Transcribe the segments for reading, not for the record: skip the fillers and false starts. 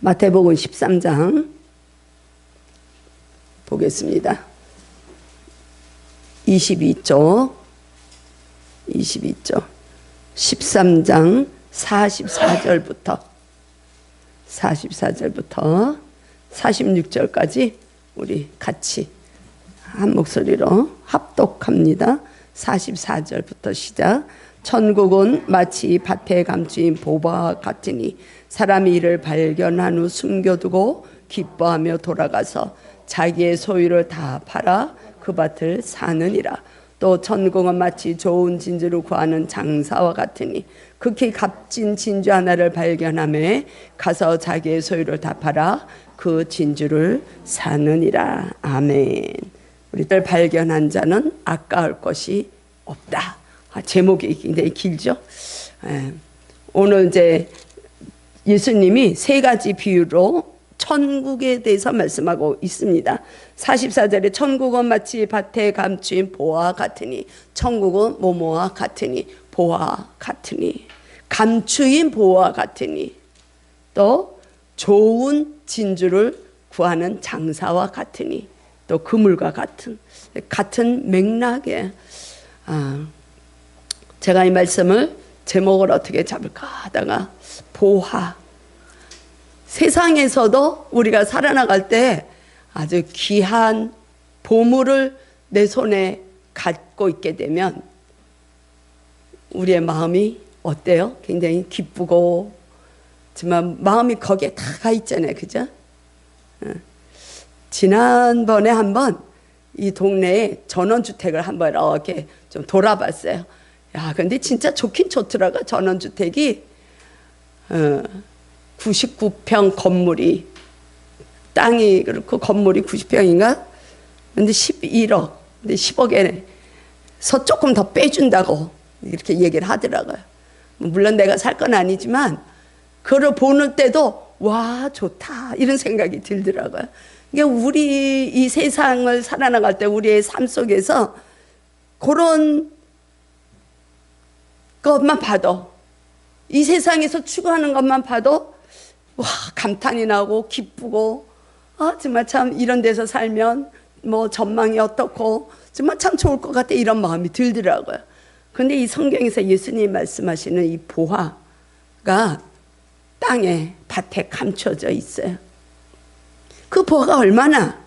마태복음 13장 보겠습니다. 22쪽 13장 44절부터 46절까지 우리 같이 한 목소리로 합독합니다. 44절부터 시작. 천국은 마치 밭에 감추인 보화와 같으니 사람이 이를 발견한 후 숨겨두고 기뻐하며 돌아가서 자기의 소유를 다 팔아 그 밭을 사느니라. 또 천국은 마치 좋은 진주를 구하는 장사와 같으니 극히 값진 진주 하나를 발견하며 가서 자기의 소유를 다 팔아 그 진주를 사느니라. 아멘. 우리들 발견한 자는 아까울 것이 없다. 제목이 굉장히 길죠. 오늘 이제 예수님이 세 가지 비유로 천국에 대해서 말씀하고 있습니다. 44절에 천국은 마치 밭에 감추인 보화 같으니, 천국은 뭐뭐와 같으니, 보화 같으니, 감추인 보화 같으니, 또 좋은 진주를 구하는 장사와 같으니, 또 그물과 같은 맥락에 제가 이 말씀을 제목을 어떻게 잡을까 하다가 보화, 세상에서도 우리가 살아나갈 때 아주 귀한 보물을 내 손에 갖고 있게 되면 우리의 마음이 어때요? 굉장히 기쁘고, 하지만 마음이 거기에 다 가 있잖아요. 그죠? 지난번에 한번 이 동네에 전원주택을 한번 이렇게 좀 돌아봤어요. 야, 근데 진짜 좋긴 좋더라고. 전원주택이 99평 건물이, 땅이 그렇고 건물이 90평인가? 근데 11억, 근데 10억에서 조금 더 빼준다고 이렇게 얘기를 하더라고요. 물론 내가 살 건 아니지만 그걸 보는 때도 와, 좋다 이런 생각이 들더라고요. 그러니까 우리 이 세상을 살아나갈 때 우리의 삶 속에서 그런 것만 봐도, 이 세상에서 추구하는 것만 봐도 와, 감탄이 나고 기쁘고, 정말 참 이런 데서 살면 뭐 전망이 어떻고 정말 참 좋을 것 같아 이런 마음이 들더라고요. 근데 이 성경에서 예수님 말씀하시는 이 보화가 땅에 밭에 감춰져 있어요. 그 보화가 얼마나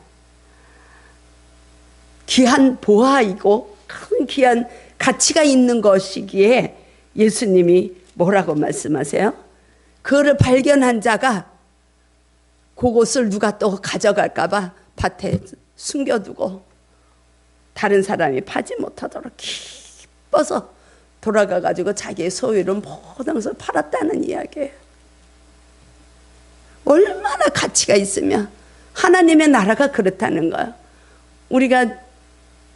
귀한 보화이고 큰 귀한 가치가 있는 것이기에 예수님이 뭐라고 말씀하세요? 그거를 발견한 자가 그것을 누가 또 가져갈까 봐 밭에 숨겨두고 다른 사람이 파지 못하도록 기뻐서 돌아가가지고 자기의 소유를 모든 것을 팔았다는 이야기예요. 얼마나 가치가 있으면 하나님의 나라가 그렇다는 거예요. 우리가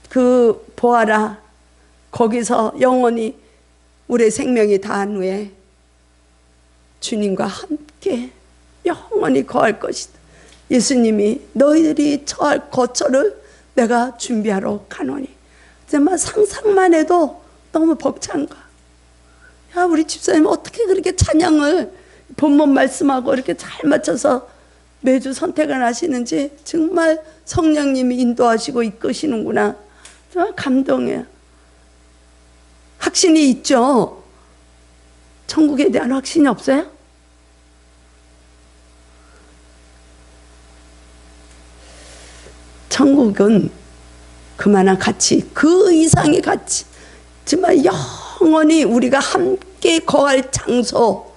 그 보아라, 거기서 영원히 우리의 생명이 다한 후에 주님과 함께 영원히 거할 것이다. 예수님이 너희들이 처할 거처를 내가 준비하러 가노니. 정말 상상만 해도 너무 벅찬 거야. 야, 우리 집사님 어떻게 그렇게 찬양을 본문 말씀하고 이렇게 잘 맞춰서 매주 선택을 하시는지 정말 성령님이 인도하시고 이끄시는구나. 정말 감동해요. 확신이 있죠? 천국에 대한 확신이 없어요? 천국은 그만한 가치, 그 이상의 가치, 정말 영원히 우리가 함께 거할 장소,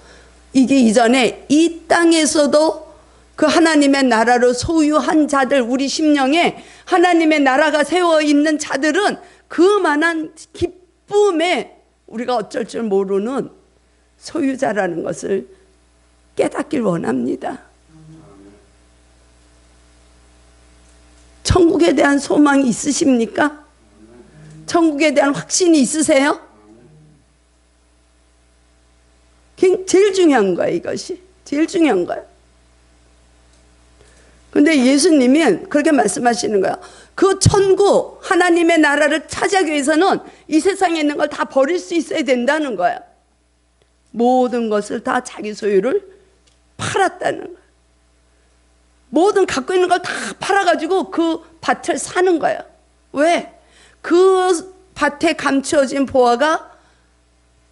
이게 이전에 이 땅에서도 그 하나님의 나라로 소유한 자들, 우리 심령에 하나님의 나라가 세워 있는 자들은 그만한 기쁨에 우리가 어쩔 줄 모르는 소유자라는 것을 깨닫길 원합니다. 천국에 대한 소망이 있으십니까? 천국에 대한 확신이 있으세요? 제일 중요한 거예요. 이것이 제일 중요한 거예요. 근데 예수님이 그렇게 말씀하시는 거예요. 그 천국, 하나님의 나라를 차지하기 위해서는 이 세상에 있는 걸 다 버릴 수 있어야 된다는 거예요. 모든 것을 다 자기 소유를 팔았다는 거예요. 모든 갖고 있는 걸 다 팔아가지고 그 밭을 사는 거예요. 왜? 그 밭에 감추어진 보화가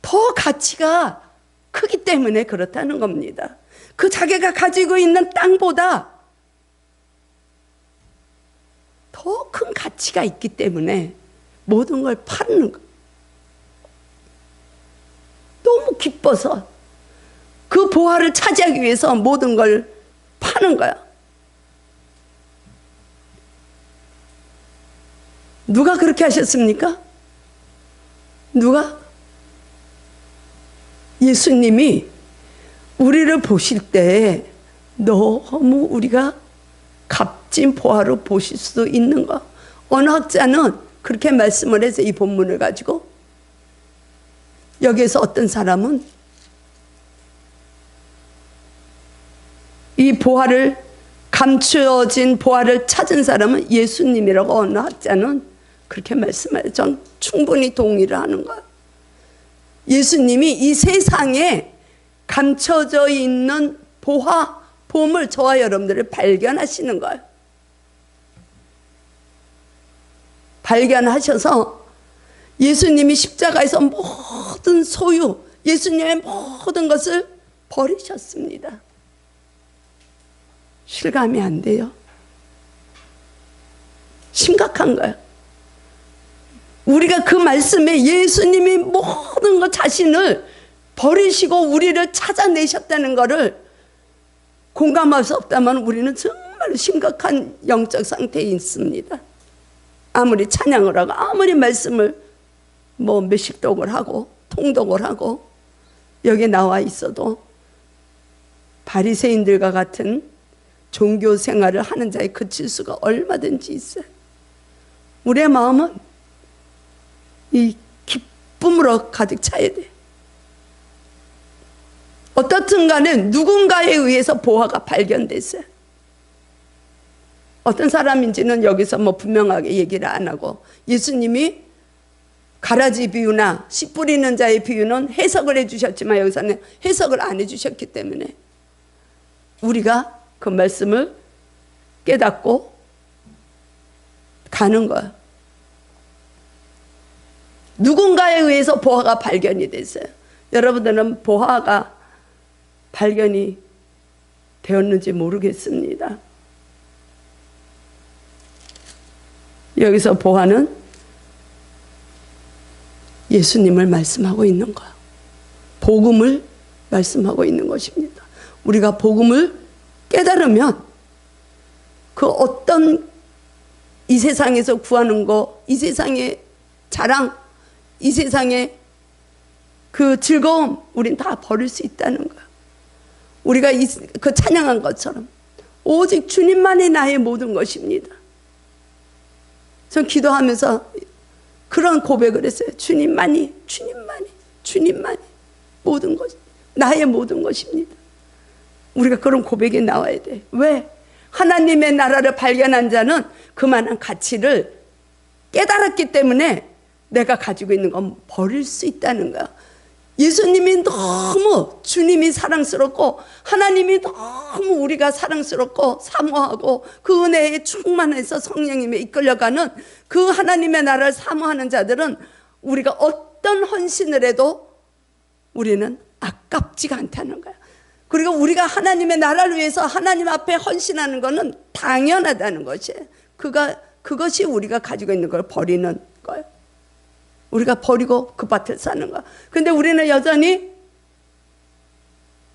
더 가치가 크기 때문에 그렇다는 겁니다. 그 자기가 가지고 있는 땅보다 더 큰 가치가 있기 때문에 모든 걸 파는 거. 너무 기뻐서 그 보화를 차지하기 위해서 모든 걸 파는 거야. 누가 그렇게 하셨습니까? 누가? 예수님이 우리를 보실 때 너무 우리가 값진 보화로 보실 수도 있는 거. 어느 학자는 그렇게 말씀을 해서 이 본문을 가지고 여기에서 어떤 사람은 이 보화를 감추어진 보화를 찾은 사람은 예수님이라고 어느 학자는 그렇게 말씀해요. 전 충분히 동의를 하는 거예요. 예수님이 이 세상에 감춰져 있는 보화, 보물, 저와 여러분들을 발견하시는 거예요. 발견하셔서 예수님이 십자가에서 모든 소유, 예수님의 모든 것을 버리셨습니다. 실감이 안 돼요. 심각한 거예요. 우리가 그 말씀에 예수님이 모든 것 자신을 버리시고 우리를 찾아내셨다는 것을 공감할 수 없다면 우리는 정말 심각한 영적 상태에 있습니다. 아무리 찬양을 하고 아무리 말씀을 몇십독을 하고 통독을 하고 여기 나와 있어도 바리새인들과 같은 종교 생활을 하는 자에 그칠 수가 얼마든지 있어요. 우리의 마음은 이 기쁨으로 가득 차야 돼. 어떻든 간에 누군가에 의해서 보화가 발견됐어요. 어떤 사람인지는 여기서 분명하게 얘기를 안 하고, 예수님이 가라지 비유나 씨 뿌리는 자의 비유는 해석을 해주셨지만 여기서는 해석을 안 해주셨기 때문에 우리가 그 말씀을 깨닫고 가는 거야. 누군가에 의해서 보화가 발견이 됐어요. 여러분들은 보화가 발견이 되었는지 모르겠습니다. 여기서 보화는 예수님을 말씀하고 있는 거야. 복음을 말씀하고 있는 것입니다. 우리가 복음을 깨달으면 그 어떤 이 세상에서 구하는 거, 이 세상의 자랑, 이 세상의 그 즐거움 우린 다 버릴 수 있다는 거야. 우리가 그 찬양한 것처럼 오직 주님만이 나의 모든 것입니다. 전 기도하면서 그런 고백을 했어요. 주님만이 모든 것, 나의 모든 것입니다. 우리가 그런 고백이 나와야 돼. 왜? 하나님의 나라를 발견한 자는 그만한 가치를 깨달았기 때문에 내가 가지고 있는 건 버릴 수 있다는 거야. 예수님이 너무 주님이 사랑스럽고 하나님이 너무 우리가 사랑스럽고 사모하고 그 은혜에 충만해서 성령님에 이끌려가는 그 하나님의 나라를 사모하는 자들은 우리가 어떤 헌신을 해도 우리는 아깝지가 않다는 거야. 그리고 우리가 하나님의 나라를 위해서 하나님 앞에 헌신하는 것은 당연하다는 것이에요. 그것이 우리가 가지고 있는 걸 버리는 거예요. 우리가 버리고 그 밭을 사는 거야. 근데 우리는 여전히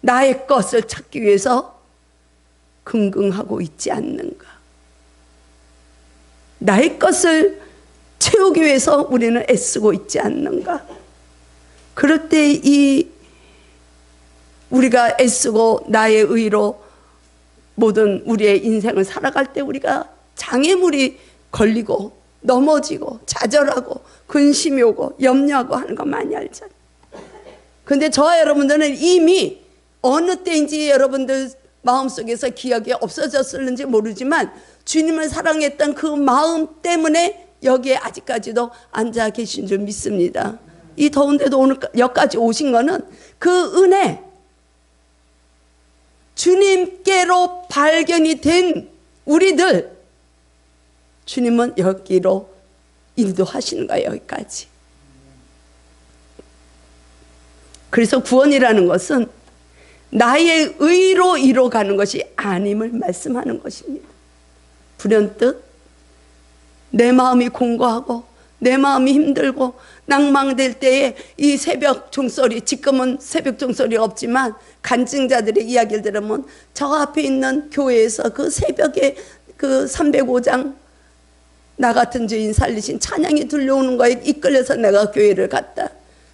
나의 것을 찾기 위해서 긍긍하고 있지 않는가. 나의 것을 채우기 위해서 우리는 애쓰고 있지 않는가. 그럴 때 우리가 애쓰고 나의 의로 모든 우리의 인생을 살아갈 때 우리가 장애물이 걸리고 넘어지고 좌절하고 근심이 오고 염려하고 하는 거 많이 알잖아요. 근데 저와 여러분들은 이미 어느 때인지 여러분들 마음속에서 기억이 없어졌을는지 모르지만 주님을 사랑했던 그 마음 때문에 여기에 아직까지도 앉아 계신 줄 믿습니다. 이 더운데도 오늘 여기까지 오신 거는 그 은혜, 주님께로 발견이 된 우리들, 주님은 여기로 인도하시는 거예요. 여기까지. 그래서 구원이라는 것은 나의 의로 이뤄가는 것이 아님을 말씀하는 것입니다. 불현듯 내 마음이 공고하고 내 마음이 힘들고 낭망될 때에 이 새벽 종소리, 지금은 새벽 종소리가 없지만 간증자들의 이야기를 들으면 저 앞에 있는 교회에서 그 새벽에 그 305장 나 같은 죄인 살리신 찬양이 들려오는 거에 이끌려서 내가 교회를 갔다.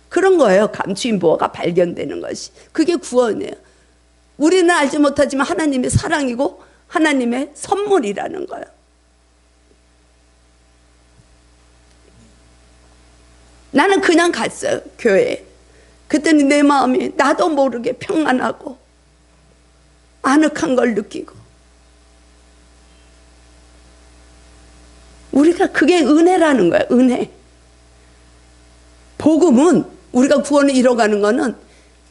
그런 거예요. 감추인 보화가 발견되는 것이. 그게 구원이에요. 우리는 알지 못하지만 하나님의 사랑이고 하나님의 선물이라는 거예요. 나는 그냥 갔어요. 교회에. 그랬더니 내 마음이 나도 모르게 평안하고 아늑한 걸 느끼고, 우리가 그게 은혜라는 거야. 은혜. 복음은, 우리가 구원을 이뤄가는 거는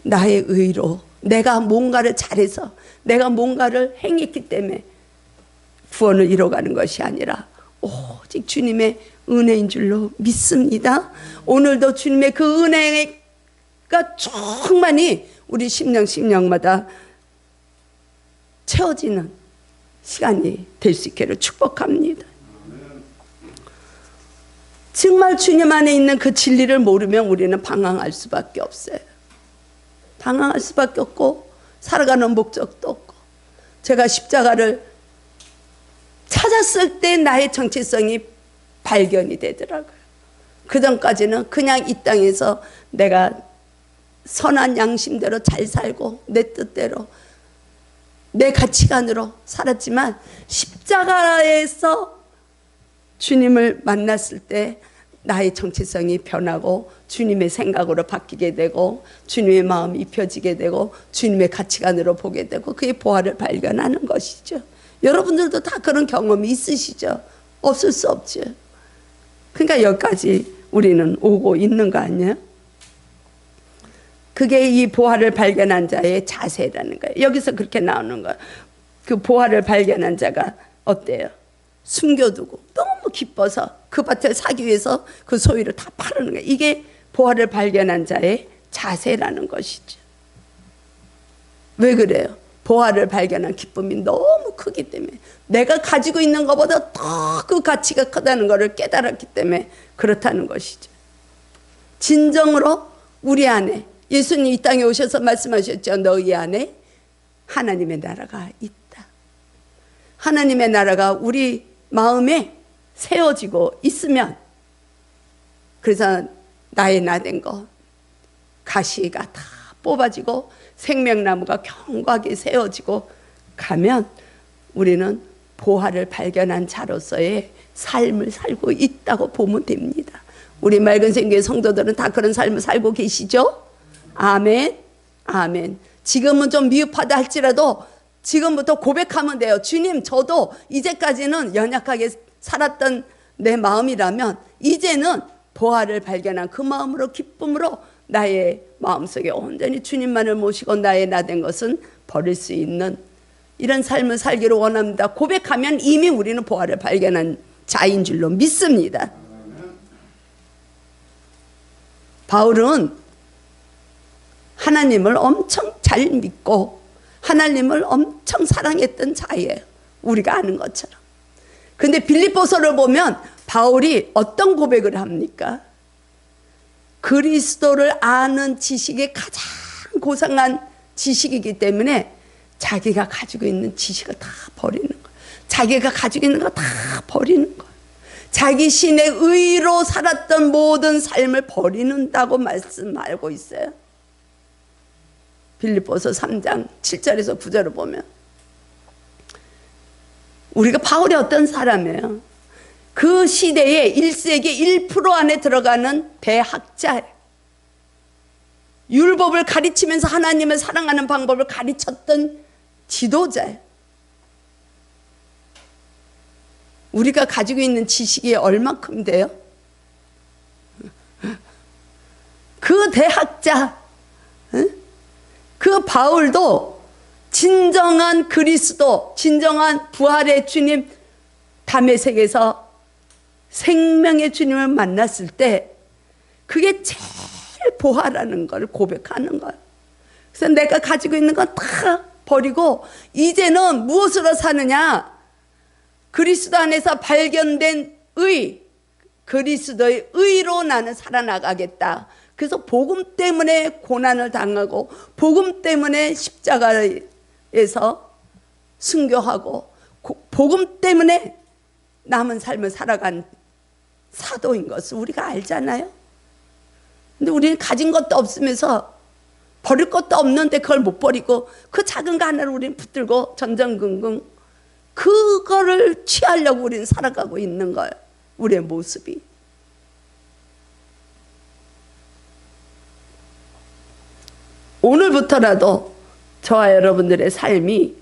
나의 의로, 내가 뭔가를 잘해서, 내가 뭔가를 행했기 때문에 구원을 이뤄가는 것이 아니라 오직 주님의 은혜인 줄로 믿습니다. 오늘도 주님의 그 은혜가 충만히 우리 심령마다 채워지는 시간이 될 수 있기를 축복합니다. 정말 주님 안에 있는 그 진리를 모르면 우리는 방황할 수밖에 없어요. 방황할 수밖에 없고 살아가는 목적도 없고. 제가 십자가를 찾았을 때 나의 정체성이 발견이 되더라고요. 그 전까지는 그냥 이 땅에서 내가 선한 양심대로 잘 살고 내 뜻대로 내 가치관으로 살았지만, 십자가에서 주님을 만났을 때 나의 정체성이 변하고 주님의 생각으로 바뀌게 되고 주님의 마음이 입혀지게 되고 주님의 가치관으로 보게 되고 그의 보화를 발견하는 것이죠. 여러분들도 다 그런 경험이 있으시죠? 없을 수 없죠. 그러니까 여기까지 우리는 오고 있는 거 아니에요? 그게 이 보화를 발견한 자의 자세라는 거예요. 여기서 그렇게 나오는 거예요. 그 보화를 발견한 자가 어때요? 숨겨두고 너무 기뻐서 그 밭을 사기 위해서 그 소유를 다 팔는 거예요. 이게 보화를 발견한 자의 자세라는 것이죠. 왜 그래요? 보화를 발견한 기쁨이 너무 크기 때문에, 내가 가지고 있는 것보다 더 그 가치가 크다는 것을 깨달았기 때문에 그렇다는 것이죠. 진정으로 우리 안에, 예수님 이 땅에 오셔서 말씀하셨죠. 너희 안에 하나님의 나라가 있다. 하나님의 나라가 우리 마음에 세워지고 있으면, 그래서 나의 나된 것, 가시가 다 뽑아지고 생명나무가 견고하게 세워지고 가면 우리는 보화를 발견한 자로서의 삶을 살고 있다고 보면 됩니다. 우리 맑은 생교회 성도들은 다 그런 삶을 살고 계시죠? 아멘. 아멘. 지금은 좀 미흡하다 할지라도 지금부터 고백하면 돼요. 주님, 저도 이제까지는 연약하게 살았던 내 마음이라면 이제는 보화를 발견한 그 마음으로, 기쁨으로 나의 마음속에 온전히 주님만을 모시고 나의 나된 것은 버릴 수 있는 이런 삶을 살기를 원합니다. 고백하면 이미 우리는 보화를 발견한 자인 줄로 믿습니다. 바울은 하나님을 엄청 잘 믿고 하나님을 엄청 사랑했던 자예요. 우리가 아는 것처럼. 근데 빌립보서를 보면 바울이 어떤 고백을 합니까? 그리스도를 아는 지식이 가장 고상한 지식이기 때문에 자기가 가지고 있는 지식을 다 버리는 거예요. 자기가 가지고 있는 거 다 버리는 거예요. 자기 신의 의로 살았던 모든 삶을 버리는다고 말씀하고 있어요. 빌립보서 3장 7절에서 9절을 보면 우리가 바울이 어떤 사람이에요? 그 시대에 1세기 1% 안에 들어가는 대학자예요. 율법을 가르치면서 하나님을 사랑하는 방법을 가르쳤던 지도자예요. 우리가 가지고 있는 지식이 얼만큼 돼요? 그 대학자, 그 바울도 진정한 그리스도, 진정한 부활의 주님, 담에색에서 생명의 주님을 만났을 때 그게 제일 보화라는 걸 고백하는 거예요. 그래서 내가 가지고 있는 건 다 버리고 이제는 무엇으로 사느냐? 그리스도 안에서 발견된 의, 그리스도의 의로 나는 살아나가겠다. 그래서 복음 때문에 고난을 당하고 복음 때문에 십자가에서 순교하고 복음 때문에 남은 삶을 살아간 사도인 것을 우리가 알잖아요. 근데 우리는 가진 것도 없으면서 버릴 것도 없는데 그걸 못 버리고 그 작은 거 하나를 우리는 붙들고 전전긍긍 그거를 취하려고 우리는 살아가고 있는 거예요. 우리의 모습이. 오늘부터라도 저와 여러분들의 삶이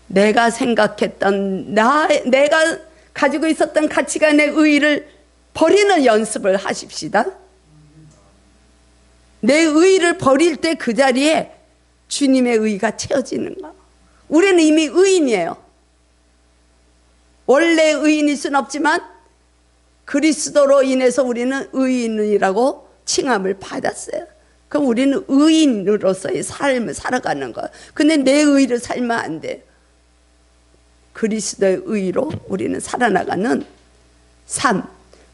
내가 생각했던 내가 가지고 있었던 가치관의 의의를 버리는 연습을 하십시다. 내 의의를 버릴 때 그 자리에 주님의 의의가 채워지는 거. 우리는 이미 의인이에요. 원래 의인일 수는 없지만 그리스도로 인해서 우리는 의인이라고 칭함을 받았어요. 그럼 우리는 의인으로서의 삶을 살아가는 거예요. 근데 내 의의를 살면 안 돼요. 그리스도의 의의로 우리는 살아나가는 삶,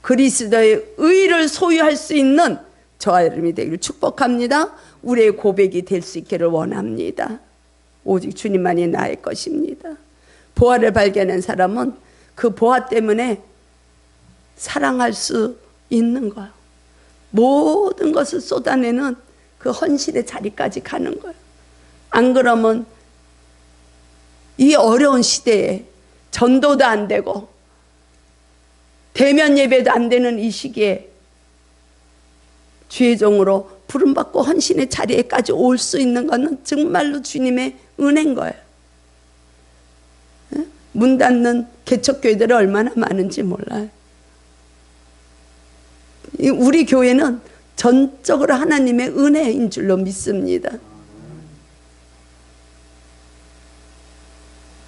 그리스도의 의의를 소유할 수 있는 저와 여러분이 되기를 축복합니다. 우리의 고백이 될 수 있기를 원합니다. 오직 주님만이 나의 것입니다. 보화를 발견한 사람은 그 보화 때문에 사랑할 수 있는 거예요. 모든 것을 쏟아내는 그 헌신의 자리까지 가는 거예요. 안 그러면 이 어려운 시대에 전도도 안 되고 대면 예배도 안 되는 이 시기에 주의 종으로 부름받고 헌신의 자리에까지 올 수 있는 것은 정말로 주님의 은혜인 거예요. 문 닫는 개척교회들이 얼마나 많은지 몰라요. 우리 교회는 전적으로 하나님의 은혜인 줄로 믿습니다.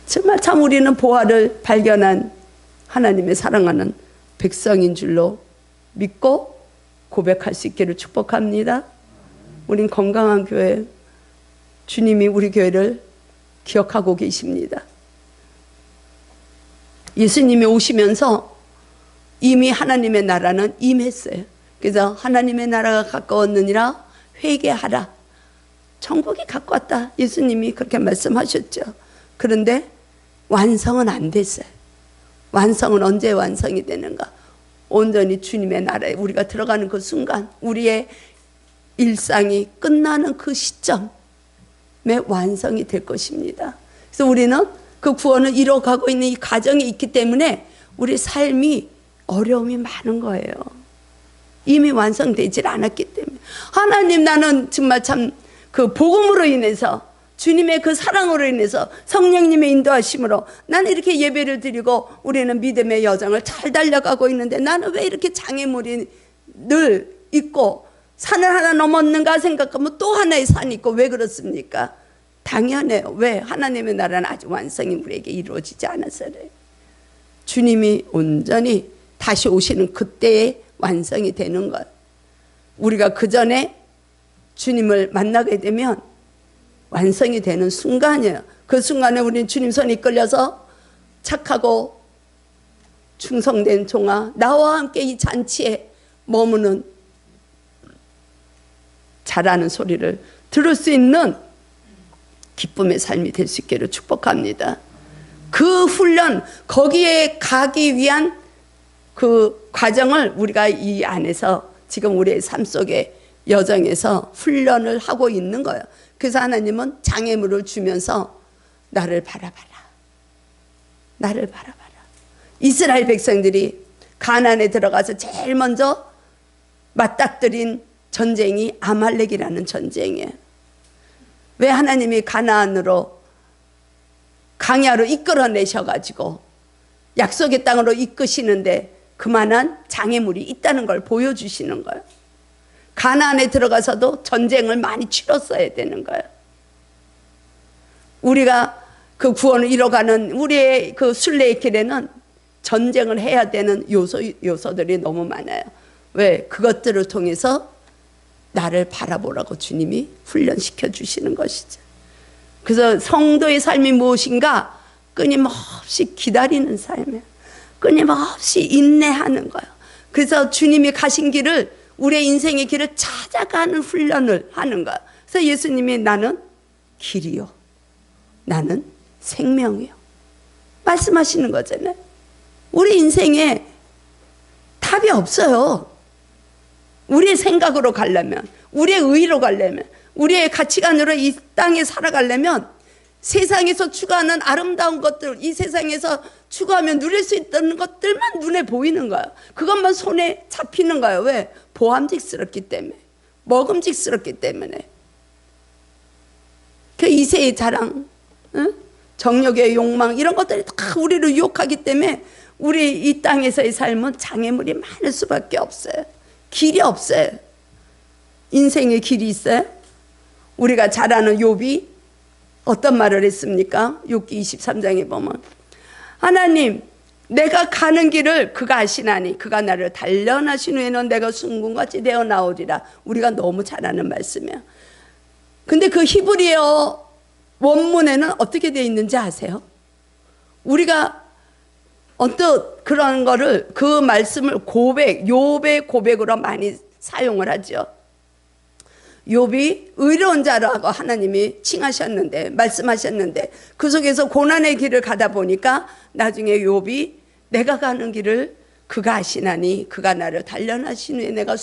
정말 참 우리는 보화를 발견한 하나님의 사랑하는 백성인 줄로 믿고 고백할 수 있기를 축복합니다. 우린 건강한 교회, 주님이 우리 교회를 기억하고 계십니다. 예수님이 오시면서 이미 하나님의 나라는 임했어요. 그래서 하나님의 나라가 가까웠느니라 회개하라. 천국이 가까웠다. 예수님이 그렇게 말씀하셨죠. 그런데 완성은 안 됐어요. 완성은 언제 완성이 되는가? 온전히 주님의 나라에 우리가 들어가는 그 순간, 우리의 일상이 끝나는 그 시점에 완성이 될 것입니다. 그래서 우리는 그 구원을 이뤄가고 있는 이 과정이 있기 때문에 우리 삶이 어려움이 많은 거예요. 이미 완성되질 않았기 때문에. 하나님, 나는 정말 참 그 복음으로 인해서, 주님의 그 사랑으로 인해서, 성령님의 인도하심으로 나는 이렇게 예배를 드리고 우리는 믿음의 여정을 잘 달려가고 있는데 나는 왜 이렇게 장애물이 늘 있고 산을 하나 넘었는가 생각하면 또 하나의 산이 있고, 왜 그렇습니까? 당연해요. 왜? 하나님의 나라는 아직 완성이 우리에게 이루어지지 않아서 그래요. 주님이 온전히 다시 오시는 그때에 완성이 되는 것. 우리가 그 전에 주님을 만나게 되면 완성이 되는 순간이에요. 그 순간에 우리는 주님 손에 이끌려서 착하고 충성된 종아, 나와 함께 이 잔치에 머무는 자라는 소리를 들을 수 있는 기쁨의 삶이 될 수 있기를 축복합니다. 그 훈련, 거기에 가기 위한 그 과정을 우리가 이 안에서 지금 우리의 삶 속에 여정에서 훈련을 하고 있는 거예요. 그래서 하나님은 장애물을 주면서 나를 바라봐라. 나를 바라봐라. 이스라엘 백성들이 가나안에 들어가서 제일 먼저 맞닥뜨린 전쟁이 아말렉이라는 전쟁이에요. 왜 하나님이 가나안으로, 광야로 이끌어내셔가지고 약속의 땅으로 이끄시는데 그만한 장애물이 있다는 걸 보여주시는 거예요. 가나안에 들어가서도 전쟁을 많이 치렀어야 되는 거예요. 우리가 그 구원을 이뤄가는 우리의 그 순례의 길에는 전쟁을 해야 되는 요소들이 너무 많아요. 왜? 그것들을 통해서 나를 바라보라고 주님이 훈련시켜 주시는 것이죠. 그래서 성도의 삶이 무엇인가? 끊임없이 기다리는 삶이에요. 끊임없이 인내하는 거예요. 그래서 주님이 가신 길을, 우리의 인생의 길을 찾아가는 훈련을 하는 거예요. 그래서 예수님이 나는 길이요, 나는 생명이요 말씀하시는 거잖아요. 우리 인생에 답이 없어요. 우리의 생각으로 가려면, 우리의 의로 가려면, 우리의 가치관으로 이 땅에 살아가려면 세상에서 추구하는 아름다운 것들, 이 세상에서 추구하면 누릴 수 있는 것들만 눈에 보이는 거예요. 그것만 손에 잡히는 거예요. 왜? 보암직스럽기 때문에, 먹음직스럽기 때문에. 그 이세의 자랑, 응? 정욕의 욕망, 이런 것들이 다 우리를 유혹하기 때문에 우리 이 땅에서의 삶은 장애물이 많을 수밖에 없어요. 길이 없어요. 인생의 길이 있어요. 우리가 잘 아는 욥이 어떤 말을 했습니까? 욥기 23장에 보면, 하나님, 내가 가는 길을 그가 아시나니 그가 나를 단련하신 후에는 내가 순금같이 되어 나오리라. 우리가 너무 잘 아는 말씀이에요. 근데 그 히브리어 원문에는 어떻게 되어 있는지 아세요? 우리가 어떤 그런 거를, 그 말씀을 고백, 욥의 고백으로 많이 사용을 하죠. 욥이 의로운 자라고 하나님이 칭하셨는데, 말씀하셨는데, 그 속에서 고난의 길을 가다 보니까 나중에 욥이 내가 가는 길을 그가 아시나니 그가 나를 단련하신 후에 내가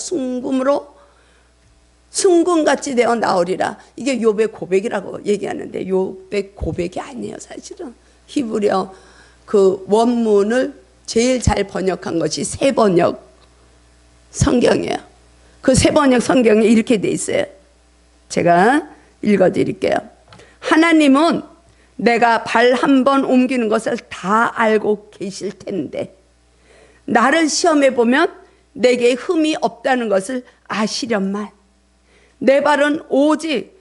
순금같이 되어 나오리라. 이게 욥의 고백이라고 얘기하는데 욥의 고백이 아니에요. 사실은 히브리어 그 원문을 제일 잘 번역한 것이 새번역 성경이에요. 그 새번역 성경에 이렇게 돼 있어요. 제가 읽어드릴게요. 하나님은 내가 발 한 번 옮기는 것을 다 알고 계실 텐데 나를 시험해 보면 내게 흠이 없다는 것을 아시련만. 내 발은 오직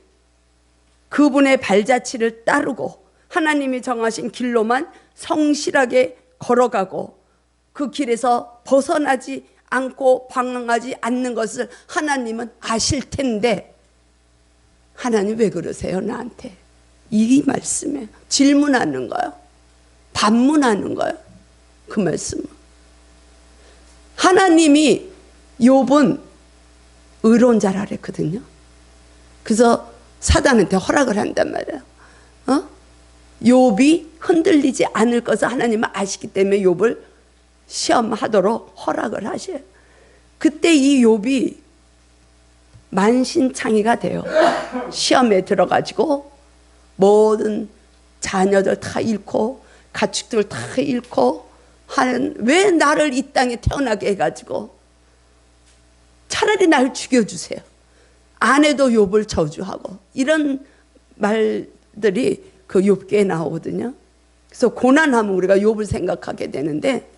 그분의 발자취를 따르고 하나님이 정하신 길로만 성실하게 걸어가고 그 길에서 벗어나지 않고 방황하지 않는 것을 하나님은 아실 텐데 하나님 왜 그러세요 나한테? 이 말씀에 질문하는 거예요. 반문하는 거예요. 그 말씀은 하나님이 욥은 의로운 자라 그랬거든요. 그래서 사단한테 허락을 한단 말이에요. 욥이 흔들리지 않을 것을 하나님은 아시기 때문에 욥을 시험하도록 허락을 하셔요. 그때 이 욥이 만신창이가 돼요. 시험에 들어가지고 모든 자녀들 다 잃고 가축들 다 잃고 하는, 왜 나를 이 땅에 태어나게 해가지고 차라리 날 죽여주세요. 아내도 욥을 저주하고 이런 말들이 그 욥기에 나오거든요. 그래서 고난하면 우리가 욥을 생각하게 되는데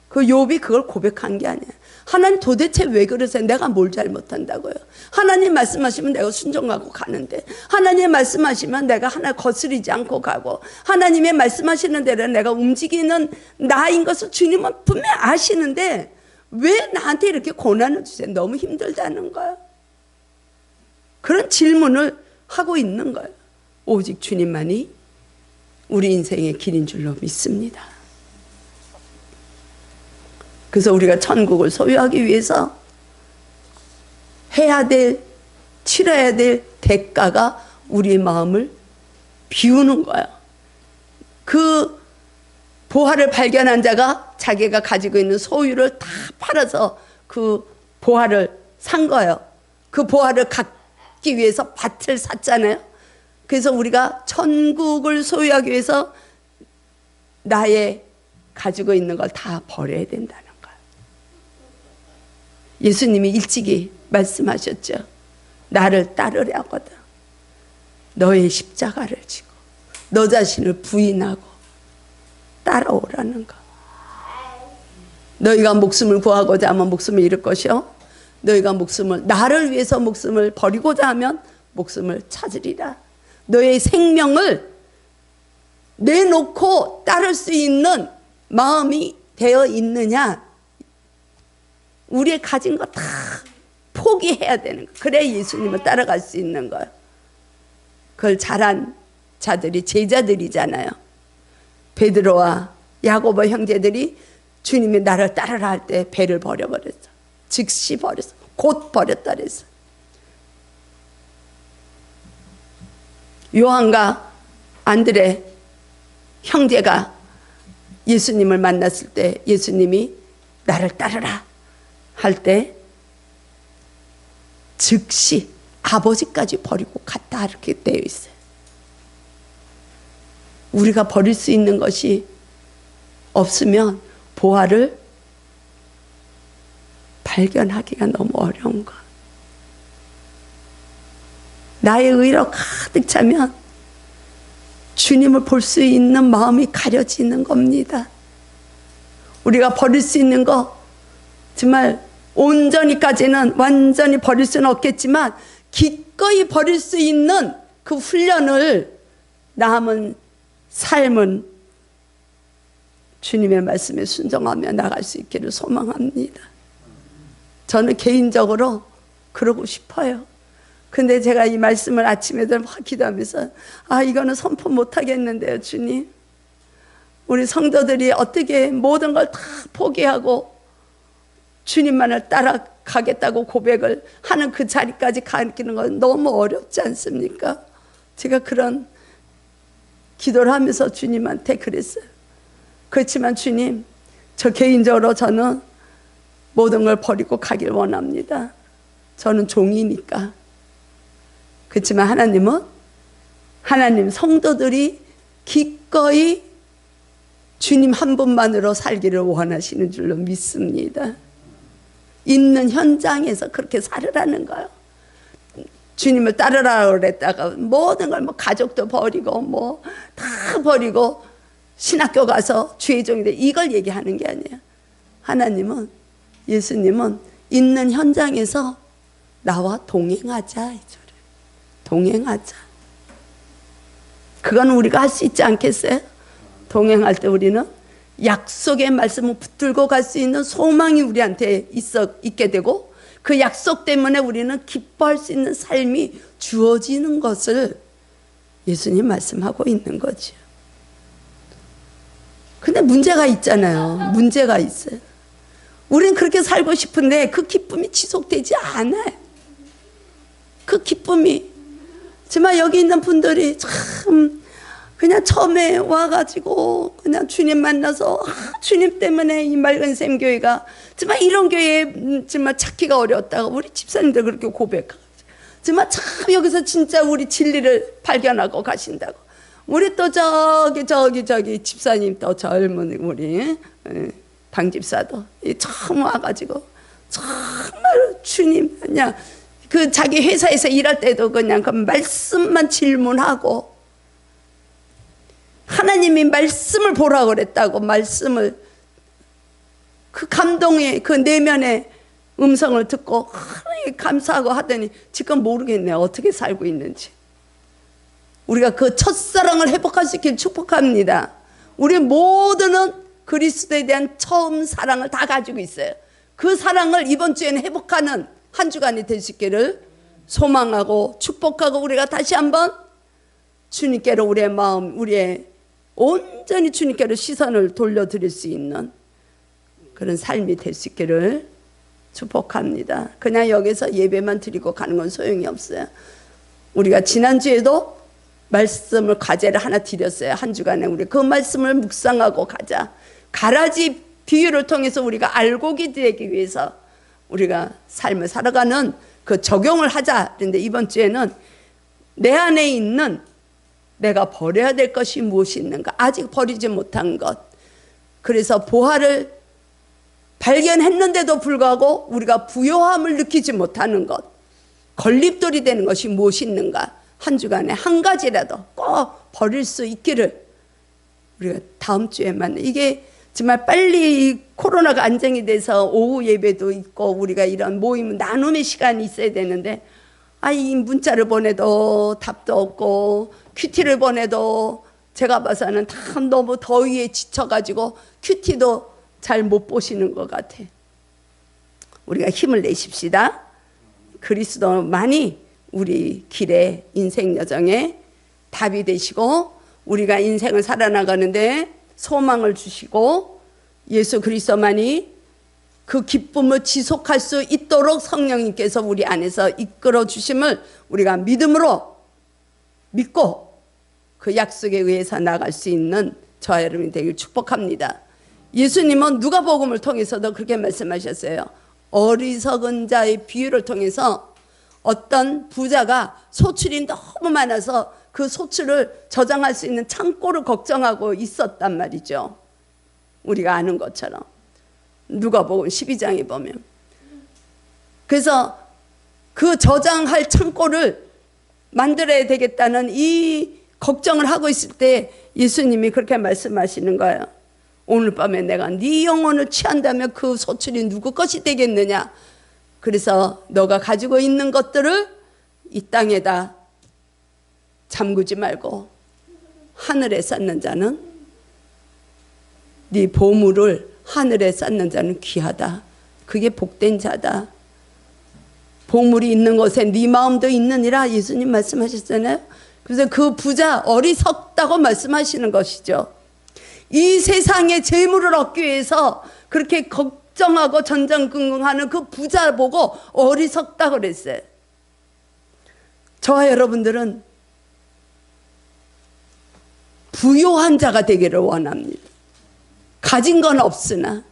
그 욥이 그걸 고백한 게 아니에요. 하나님 도대체 왜 그러세요? 내가 뭘 잘못한다고요? 하나님 말씀하시면 내가 순종하고 가는데 하나님 말씀하시면 내가 하나 거스리지 않고 가고 하나님의 말씀하시는 대로 내가 움직이는 나인 것을 주님은 분명히 아시는데 왜 나한테 이렇게 고난을 주세요? 너무 힘들다는 거예요. 그런 질문을 하고 있는 거예요. 오직 주님만이 우리 인생의 길인 줄로 믿습니다. 그래서 우리가 천국을 소유하기 위해서 해야 될, 치러야 될 대가가 우리의 마음을 비우는 거야. 그 보화를 발견한 자가 자기가 가지고 있는 소유를 다 팔아서 그 보화를 산 거예요. 그 보화를 갖기 위해서 밭을 샀잖아요. 그래서 우리가 천국을 소유하기 위해서 나의 가지고 있는 걸 다 버려야 된다는 거예요. 예수님이 일찍이 말씀하셨죠. 나를 따르려거든 너의 십자가를 지고 너 자신을 부인하고 따라오라는 거. 너희가 목숨을 구하고자 하면 목숨을 잃을 것이요 너희가 나를 위해서 목숨을 버리고자 하면 목숨을 찾으리라. 너의 생명을 내놓고 따를 수 있는 마음이 되어 있느냐? 우리의 가진 거 다 포기해야 되는 거예요. 그래야 예수님을 따라갈 수 있는 거예요. 그걸 잘한 자들이 제자들이잖아요. 베드로와 야고보 형제들이 주님이 나를 따르라 할 때 배를 버려버렸어. 즉시 버렸어. 곧 버렸다 그랬어. 요한과 안드레 형제가 예수님을 만났을 때 예수님이 나를 따르라 할 때 즉시 아버지까지 버리고 갔다 이렇게 되어 있어요. 우리가 버릴 수 있는 것이 없으면 보화를 발견하기가 너무 어려운 것. 나의 의로 가득 차면 주님을 볼 수 있는 마음이 가려지는 겁니다. 우리가 버릴 수 있는 거 정말 온전히까지는 완전히 버릴 수는 없겠지만 기꺼이 버릴 수 있는 그 훈련을 남은 삶은 주님의 말씀에 순종하며 나갈 수 있기를 소망합니다. 저는 개인적으로 그러고 싶어요. 근데 제가 이 말씀을 아침에도 막 기도하면서 이거는 선포 못하겠는데요, 주님. 우리 성도들이 어떻게 모든 걸 다 포기하고 주님만을 따라가겠다고 고백을 하는 그 자리까지 가기는 건 너무 어렵지 않습니까? 제가 그런 기도를 하면서 주님한테 그랬어요. 그렇지만 주님, 저 개인적으로 저는 모든 걸 버리고 가길 원합니다. 저는 종이니까. 그렇지만 하나님은 하나님 성도들이 기꺼이 주님 한 분만으로 살기를 원하시는 줄로 믿습니다. 있는 현장에서 그렇게 살으라는 거예요. 주님을 따르라고 그랬다가 모든 걸 가족도 버리고 다 버리고 신학교 가서 주의 종이 돼 이걸 얘기하는 게 아니에요. 하나님은 예수님은 있는 현장에서 나와 동행하자 이 소리. 동행하자. 그건 우리가 할 수 있지 않겠어요? 동행할 때 우리는 약속의 말씀을 붙들고 갈 수 있는 소망이 우리한테 있게 되고 그 약속 때문에 우리는 기뻐할 수 있는 삶이 주어지는 것을 예수님 말씀하고 있는 거죠. 근데 문제가 있잖아요. 문제가 있어요. 우리는 그렇게 살고 싶은데 그 기쁨이 지속되지 않아요. 그 기쁨이 정말 여기 있는 분들이 참 그냥 처음에 와가지고 그냥 주님 만나서 주님 때문에 이 맑은 샘 교회가 정말 이런 교회에 정말 찾기가 어려웠다고 우리 집사님들 그렇게 고백하고 정말 참 여기서 진짜 우리 진리를 발견하고 가신다고 우리 또 저기 집사님 또 젊은 우리 당집사도 처음 와가지고 정말 주님 그냥 그 자기 회사에서 일할 때도 그냥 그 말씀만 질문하고 하나님이 말씀을 보라고 그랬다고 말씀을 그 감동의 그 내면의 음성을 듣고 감사하고 하더니 지금 모르겠네요. 어떻게 살고 있는지. 우리가 그 첫사랑을 회복할 수 있길 축복합니다. 우리 모두는 그리스도에 대한 처음 사랑을 다 가지고 있어요. 그 사랑을 이번 주에는 회복하는 한 주간이 될 수 있기를 소망하고 축복하고 우리가 다시 한번 주님께로 우리의 마음, 우리의 온전히 주님께로 시선을 돌려드릴 수 있는 그런 삶이 될 수 있기를 축복합니다. 그냥 여기서 예배만 드리고 가는 건 소용이 없어요. 우리가 지난주에도 말씀을 과제를 하나 드렸어요. 한 주간에 우리 그 말씀을 묵상하고 가자. 가라지 비유를 통해서 우리가 알고기 되기 위해서 우리가 삶을 살아가는 그 적용을 하자. 그런데 이번 주에는 내 안에 있는 내가 버려야 될 것이 무엇이 있는가? 아직 버리지 못한 것. 그래서 보화를 발견했는데도 불구하고 우리가 부요함을 느끼지 못하는 것. 걸림돌이 되는 것이 무엇이 있는가? 한 주간에 한 가지라도 꼭 버릴 수 있기를 우리가 다음 주에 만나. 이게 정말 빨리 코로나가 안정이 돼서 오후 예배도 있고 우리가 이런 모임 나눔의 시간이 있어야 되는데 이 문자를 보내도 답도 없고 큐티를 보내도 제가 봐서는 다 너무 더위에 지쳐가지고 큐티도 잘 못 보시는 것 같아. 우리가 힘을 내십시다. 그리스도만이 우리 길에 인생 여정에 답이 되시고 우리가 인생을 살아나가는데 소망을 주시고 예수 그리스도만이 그 기쁨을 지속할 수 있도록 성령님께서 우리 안에서 이끌어 주심을 우리가 믿음으로 믿고 그 약속에 의해서 나갈 수 있는 저와 여러분이 되길 축복합니다. 예수님은 누가복음을 통해서도 그렇게 말씀하셨어요. 어리석은 자의 비유를 통해서 어떤 부자가 소출이 너무 많아서 그 소출을 저장할 수 있는 창고를 걱정하고 있었단 말이죠. 우리가 아는 것처럼 누가복음 12장에 보면. 그래서 그 저장할 창고를 만들어야 되겠다는 이 걱정을 하고 있을 때 예수님이 그렇게 말씀하시는 거예요. 오늘 밤에 내가 네 영혼을 취한다면 그 소출이 누구 것이 되겠느냐. 그래서 너가 가지고 있는 것들을 이 땅에다 잠그지 말고 하늘에 쌓는 자는, 네 보물을 하늘에 쌓는 자는 귀하다. 그게 복된 자다. 보물이 있는 곳에 네 마음도 있느니라 예수님 말씀하셨잖아요. 그래서 그 부자 어리석다고 말씀하시는 것이죠. 이 세상의 재물을 얻기 위해서 그렇게 걱정하고 전전긍긍하는 그 부자 보고 어리석다 그랬어요. 저와 여러분들은 부요한 자가 되기를 원합니다. 가진 건 없으나,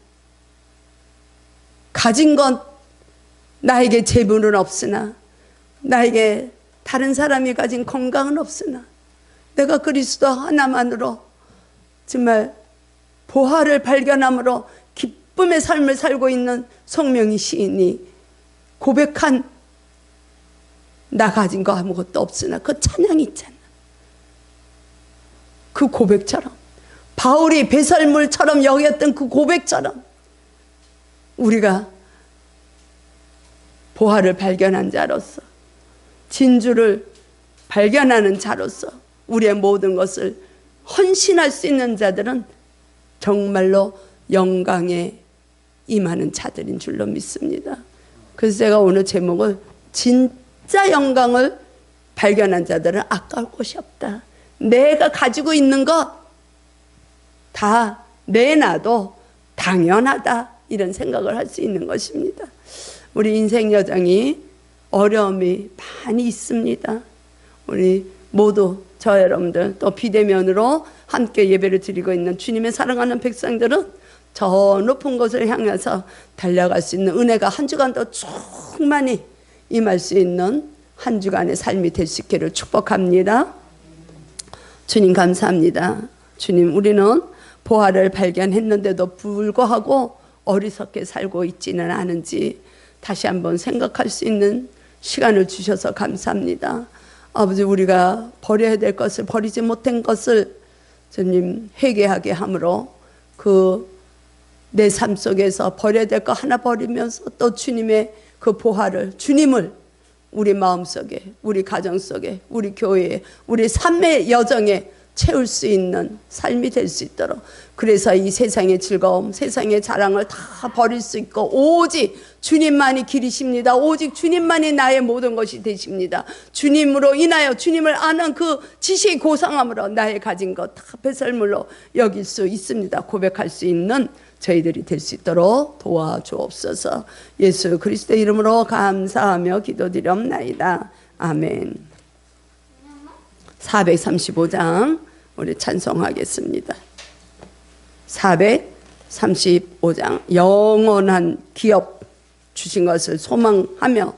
가진 건 나에게 재물은 없으나, 나에게 다른 사람이 가진 건강은 없으나, 내가 그리스도 하나만으로 정말 보화를 발견함으로 기쁨의 삶을 살고 있는 송명희 시인이 고백한 나 가진 거 아무것도 없으나 그 찬양이 있잖아. 그 고백처럼, 바울이 배설물처럼 여겼던 그 고백처럼 우리가 보화를 발견한 자로서, 진주를 발견하는 자로서 우리의 모든 것을 헌신할 수 있는 자들은 정말로 영광에 임하는 자들인 줄로 믿습니다. 그래서 제가 오늘 제목을 진짜 영광을 발견한 자들은 아까울 곳이 없다. 내가 가지고 있는 것 다 내놔도 당연하다, 이런 생각을 할 수 있는 것입니다. 우리 인생 여정이 어려움이 많이 있습니다. 우리 모두, 저 여러분들 또 비대면으로 함께 예배를 드리고 있는 주님의 사랑하는 백성들은 저 높은 곳을 향해서 달려갈 수 있는 은혜가 한 주간도 충만히 임할 수 있는 한 주간의 삶이 될 수 있기를 축복합니다. 주님 감사합니다. 주님, 우리는 보화를 발견했는데도 불구하고 어리석게 살고 있지는 않은지 다시 한번 생각할 수 있는 시간을 주셔서 감사합니다. 아버지, 우리가 버려야 될 것을, 버리지 못한 것을 주님 회개하게 함으로 그 내 삶 속에서 버려야 될 거 하나 버리면서 또 주님의 그 보화를, 주님을 우리 마음속에, 우리 가정 속에, 우리 교회에, 우리 삶의 여정에 채울 수 있는 삶이 될 수 있도록, 그래서 이 세상의 즐거움, 세상의 자랑을 다 버릴 수 있고 오직 주님만이 길이십니다. 오직 주님만이 나의 모든 것이 되십니다. 주님으로 인하여 주님을 아는 그 지식이 고상함으로 나의 가진 것 다 배설물로 여길 수 있습니다. 고백할 수 있는 저희들이 될 수 있도록 도와주옵소서. 예수 그리스도의 이름으로 감사하며 기도드리옵나이다. 아멘. 435장 우리 찬송하겠습니다. 435장 영원한 기업 주신 것을 소망하며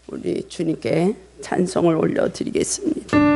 우리 주님께 찬송을 올려드리겠습니다.